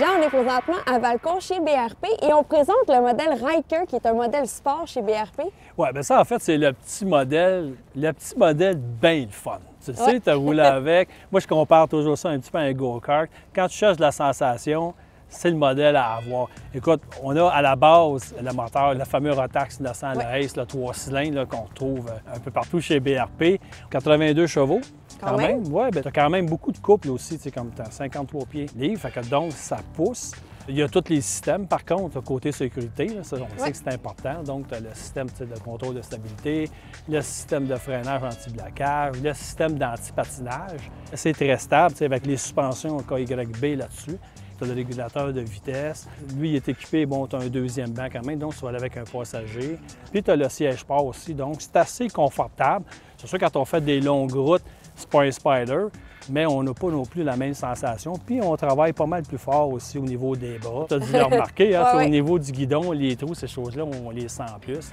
Jean, on est présentement à Valcourt chez BRP et on présente le modèle Ryker qui est un modèle sport chez BRP. Oui, bien ça, en fait, c'est le petit modèle bien le fun. Tu sais, tu as roulé avec. Moi, je compare toujours ça un petit peu à un go-kart. Quand tu cherches de la sensation, c'est le modèle à avoir. Écoute, on a à la base le moteur, le fameux Rotax 900, le Ace, le 3 cylindres qu'on retrouve un peu partout chez BRP. 82 chevaux. Quand même. Oui, bien, tu as quand même beaucoup de couple aussi, tu sais, comme tu as 53 pieds livres, fait que donc ça pousse. Il y a tous les systèmes, par contre, côté sécurité, là, ça, on sait que c'est important. Donc, tu as le système de contrôle de stabilité, le système de freinage anti-blocage, le système d'anti-patinage. C'est très stable, avec les suspensions KYB là-dessus. Tu as le régulateur de vitesse. Lui, il est équipé, bon, tu as un deuxième banc quand même, donc tu vas aller avec un passager. Puis, tu as le siège sport aussi, donc c'est assez confortable. C'est sûr, quand on fait des longues routes, c'est pas un Spider, mais on n'a pas non plus la même sensation. Puis on travaille pas mal plus fort aussi au niveau des bras. Tu as dû le remarquer, hein, au niveau du guidon, les trous, ces choses-là, on les sent plus.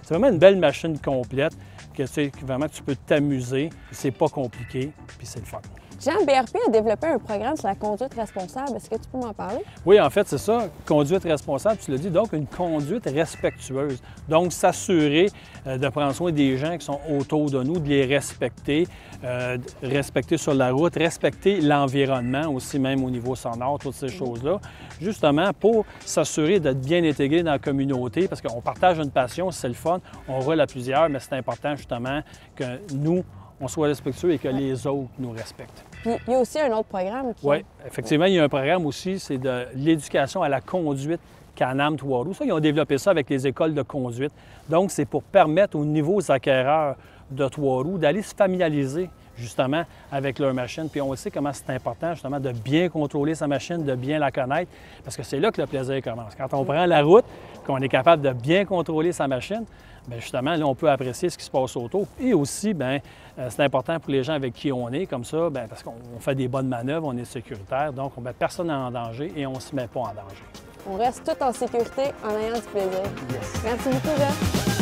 C'est vraiment une belle machine complète que vraiment tu peux t'amuser. C'est pas compliqué, puis c'est le fun. Jean, BRP a développé un programme sur la conduite responsable. Est-ce que tu peux m'en parler? Oui, en fait, c'est ça. Conduite responsable, tu l'as dit, donc une conduite respectueuse. Donc, s'assurer de prendre soin des gens qui sont autour de nous, de les respecter, respecter sur la route, respecter l'environnement aussi, même au niveau sonore, toutes ces choses-là, justement pour s'assurer d'être bien intégré dans la communauté, parce qu'on partage une passion, c'est le fun, on roule à plusieurs, mais c'est important justement que nous, on soit respectueux et que les autres nous respectent. Puis, il y a aussi un autre programme qui... Oui, effectivement, il y a un programme aussi, c'est de l'éducation à la conduite Can-Am Trois-Roues. Ça, ils ont développé ça avec les écoles de conduite. Donc, c'est pour permettre aux nouveaux acquéreurs de Trois-Roues d'aller se familiariser justement avec leur machine. Puis on sait comment c'est important justement de bien contrôler sa machine, de bien la connaître, parce que c'est là que le plaisir commence. Quand on prend la route, qu'on est capable de bien contrôler sa machine, bien justement, là, on peut apprécier ce qui se passe autour. Et aussi, bien, c'est important pour les gens avec qui on est, comme ça, bien, parce qu'on fait des bonnes manœuvres, on est sécuritaire, donc on ne met personne en danger et on ne se met pas en danger. On reste tout en sécurité en ayant du plaisir. Yes. Merci beaucoup, Jean.